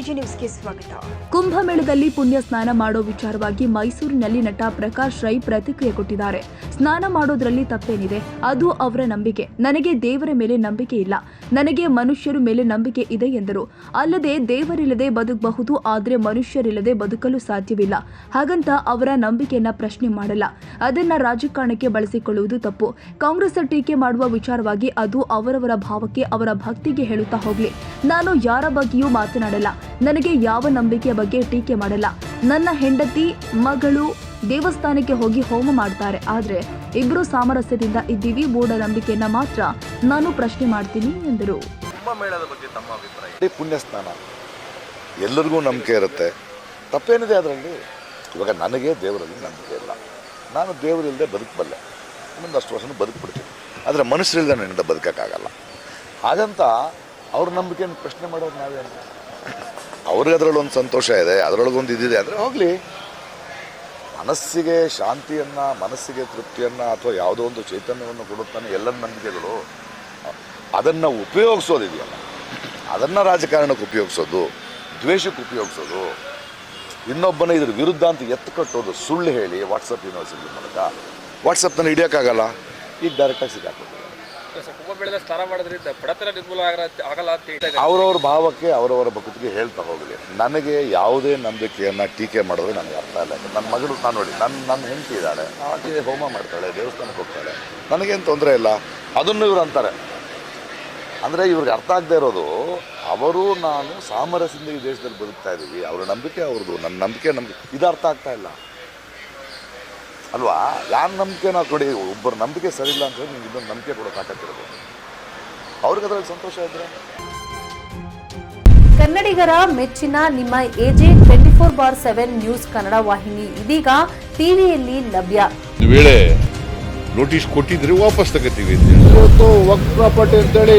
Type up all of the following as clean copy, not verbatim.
AG ನ್ಯೂಸ್ಗೆ ಸ್ವಾಗತ. ಕುಂಭಮೇಳದಲ್ಲಿ ಪುಣ್ಯ ಸ್ನಾನ ಮಾಡೋ ವಿಚಾರವಾಗಿ ಮೈಸೂರಿನಲ್ಲಿ ನಟ ಪ್ರಕಾಶ್ ರೈ ಪ್ರತಿಕ್ರಿಯೆ ಕೊಟ್ಟಿದ್ದಾರೆ. ಸ್ನಾನ ಮಾಡೋದ್ರಲ್ಲಿ ತಪ್ಪೇನಿದೆ, ಅದು ಅವರ ನಂಬಿಕೆ. ನನಗೆ ದೇವರ ಮೇಲೆ ನಂಬಿಕೆ ಇಲ್ಲ, ನನಗೆ ಮನುಷ್ಯರ ಮೇಲೆ ನಂಬಿಕೆ ಇದೆ ಎಂದರು. ಅಲ್ಲದೆ ದೇವರಿಲ್ಲದೆ ಬದುಕಬಹುದು, ಆದರೆ ಮನುಷ್ಯರಿಲ್ಲದೆ ಬದುಕಲು ಸಾಧ್ಯವಿಲ್ಲ. ಹಾಗಂತ ಅವರ ನಂಬಿಕೆಯನ್ನ ಪ್ರಶ್ನೆ ಮಾಡಲ್ಲ. ಅದನ್ನ ರಾಜಕಾರಣಕ್ಕೆ ಬಳಸಿಕೊಳ್ಳುವುದು ತಪ್ಪು. ಕಾಂಗ್ರೆಸ್ ಟೀಕೆ ಮಾಡುವ ವಿಚಾರವಾಗಿ ಅದು ಅವರವರ ಭಾವಕ್ಕೆ, ಅವರ ಭಕ್ತಿಗೆ ಹೇಳುತ್ತಾ ಹೋಗ್ಲಿ. ನಾನು ಯಾರ ಬಗ್ಗೆಯೂ ಮಾತನಾಡಲ್ಲ. ನನಗೆ ಯಾವ ನಂಬಿಕೆಯ ಬಗ್ಗೆ ಟೀಕೆ ಮಾಡಲ್ಲ. ನನ್ನ ಹೆಂಡತಿ ಮಗಳು ದೇವಸ್ಥಾನಕ್ಕೆ ಹೋಗಿ ಹೋಮ ಮಾಡ್ತಾರೆ, ಆದ್ರೆ ಇಬ್ರು ಸಾಮರಸ್ಯದಿಂದ ಇದ್ದೀವಿ. ಮೂಢನಂಬಿಕೆಯನ್ನ ಮಾತ್ರ ನಾನು ಪ್ರಶ್ನೆ ಮಾಡ್ತೀನಿ ಎಂದರು. ಕುಂಭಮೇಳದ ಬಗ್ಗೆ ತಮ್ಮ ಅಭಿಪ್ರಾಯ? ಪುಣ್ಯ ಸ್ನಾನ ಎಲ್ಲರಿಗೂ ನಂಬಿಕೆ ಇರುತ್ತೆ, ತಪ್ಪೇನಿದೆ ಅದರಲ್ಲಿ? ಇವಾಗ ನನಗೆ ದೇವರಲ್ಲಿ ನಂಬಿಕೆ ಇಲ್ಲ, ನಾನು ದೇವರಿಲ್ಲದೆ ಬದುಕಬಲ್ಲೆ, ಇನ್ನೊಂದಷ್ಟು ವರ್ಷ ಬದುಕ್ಬಿಡ್ತೀನಿ. ಆದರೆ ಮನುಷ್ಯರಿಲ್ಲದೆ ನನ್ನಿಂದ ಬದುಕೋಕ್ಕಾಗಲ್ಲ. ಹಾಗಂತ ಅವ್ರ ನಂಬಿಕೆಯನ್ನು ಪ್ರಶ್ನೆ ಮಾಡೋದು ನಾವೇ. ಅವ್ರಿಗೆ ಅದರಲ್ಲೊಂದು ಸಂತೋಷ ಇದೆ, ಅದರೊಳಗೊಂದು ಇದಿದೆ ಅಂದರೆ ಹೋಗಲಿ. ಮನಸ್ಸಿಗೆ ಶಾಂತಿಯನ್ನು, ಮನಸ್ಸಿಗೆ ತೃಪ್ತಿಯನ್ನು ಅಥವಾ ಯಾವುದೋ ಒಂದು ಚೈತನ್ಯವನ್ನು ಕೊಡುತ್ತಾನೆ ಎಲ್ಲ ನಂಬಿಕೆಗಳು. ಅದನ್ನು ಉಪಯೋಗಿಸೋದಿದೆಯಲ್ಲ, ಅದನ್ನು ರಾಜಕಾರಣಕ್ಕೆ ಉಪಯೋಗಿಸೋದು, ದ್ವೇಷಕ್ಕೆ ಉಪಯೋಗಿಸೋದು, ಇನ್ನೊಬ್ಬನ ಇದ್ರ ವಿರುದ್ಧ ಅಂತ ಎತ್ತು ಕಟ್ಟೋದು, ಸುಳ್ಳು ಹೇಳಿ ವಾಟ್ಸಪ್ ಯೂನಿವರ್ಸಿಟಿ ಮೂಲಕ. ವಾಟ್ಸಪ್ನಲ್ಲಿ ಹಿಡಿಯೋಕ್ಕಾಗಲ್ಲ, ಈಗ ಡೈರೆಕ್ಟಾಗಿ ಸಿಕ್ಕಾಕೋದು. ಅವರವ್ರ ಭಾವಕ್ಕೆ, ಅವರವರ ಭಕ್ತಿಗೆ ಹೇಳ್ತಾ ಹೋಗಲಿ. ನನಗೆ ಯಾವುದೇ ನಂಬಿಕೆಯನ್ನು ಟೀಕೆ ಮಾಡಿದ್ರೆ ನನಗೆ ಅರ್ಥ ಇಲ್ಲ. ನನ್ನ ಮಗಳು, ನಾನು ನೋಡಿ, ನನ್ನ ಹೆಂಡತಿ ಇದ್ದಾಳೆ, ಆಕೆ ಹೋಮ ಮಾಡ್ತಾಳೆ, ದೇವಸ್ಥಾನಕ್ಕೆ ಹೋಗ್ತಾಳೆ, ನನಗೇನು ತೊಂದರೆ ಇಲ್ಲ. ಅದನ್ನು ಇವ್ರು ಅಂತಾರೆ. ಅಂದರೆ ಇವ್ರಿಗೆ ಅರ್ಥ ಆಗದೆ ಇರೋದು, ಅವರು ನಾನು ಸಾಮರಸ್ಯದಿಂದ ಈ ದೇಶದಲ್ಲಿ ಬದುಕ್ತಾ ಇದ್ದೀವಿ, ಅವರ ನಂಬಿಕೆ ಅವ್ರದ್ದು, ನನ್ನ ನಂಬಿಕೆ ಇದು ಅರ್ಥ ಆಗ್ತಾ ಇಲ್ಲ ಅಲ್ವಾ? ಯಾರ ನಂಬಿಕೆ ನಾವು ಕೊಡಿ, ಒಬ್ಬರ ನಂಬಿಕೆ ಸರಿ ಇಲ್ಲ ಅಂತ ಹೇಳಿ ನೀವು ಇನ್ನೊಂದು ನಂಬಿಕೆ ಕೊಡೋ ತಾಕತ್ತಿರೋದು. ಅವ್ರಿಗೆ ಅದರಲ್ಲಿ ಸಂತೋಷ ಇದ್ರೆ. ಕನ್ನಡಿಗರ ಮೆಚ್ಚಿನ ನಿಮ್ಮ ಎಜೆ 24/7 ನ್ಯೂಸ್ ಕನ್ನಡ ವಾಹಿನಿ ಇದೀಗ ಟಿವಿಯಲ್ಲಿ ಲಭ್ಯ. ವೇಳೆ ನೋಟಿಸ್ ಕೊಟ್ಟಿದ್ರೆ ವಾಪಸ್ ತಗೋತೀವಿ. ಇವತ್ತು ವಕ್ಫ್ ಪ್ರಾಪರ್ಟಿ ಅಂತೇಳಿ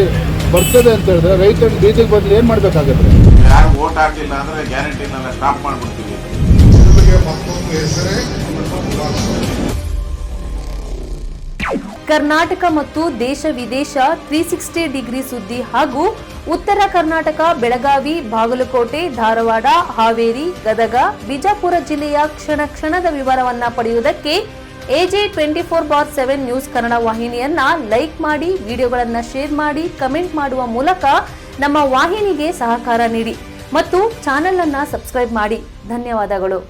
ಬರ್ತದೆ ಅಂತ ಹೇಳಿದ್ರೆ ರೈತರ ಬೀದಿಗೆ ಬದಲು ಏನು ಮಾಡಬೇಕಾಗುತ್ತೆ? ಯಾರು ವೋಟ್ ಹಾಕಿಲ್ಲ ಅಂದ್ರೆ ಗ್ಯಾರಂಟಿನೆಲ್ಲ ಸ್ಟಾಪ್ ಮಾಡ್ಬಿಡ್ತೀವಿ. ಕರ್ನಾಟಕ ಮತ್ತು ದೇಶ ವಿದೇಶ 360 ಡಿಗ್ರಿ ಸುದ್ದಿ ಹಾಗೂ ಉತ್ತರ ಕರ್ನಾಟಕ, ಬೆಳಗಾವಿ, ಬಾಗಲಕೋಟೆ, ಧಾರವಾಡ, ಹಾವೇರಿ, ಗದಗ, ಬಿಜಾಪುರ ಜಿಲ್ಲೆಯ ಕ್ಷಣ ಕ್ಷಣದ ವಿವರವನ್ನ ಪಡೆಯುವುದಕ್ಕೆ ಎಜೆ 24/7 ನ್ಯೂಸ್ ಕನ್ನಡ ವಾಹಿನಿಯನ್ನ ಲೈಕ್ ಮಾಡಿ, ವಿಡಿಯೋಗಳನ್ನ ಶೇರ್ ಮಾಡಿ, ಕಮೆಂಟ್ ಮಾಡುವ ಮೂಲಕ ನಮ್ಮ ವಾಹಿನಿಗೆ ಸಹಕಾರ ನೀಡಿ ಮತ್ತು ಚಾನೆಲ್ ಅನ್ನ ಸಬ್ಸ್ಕ್ರೈಬ್ ಮಾಡಿ. ಧನ್ಯವಾದಗಳು.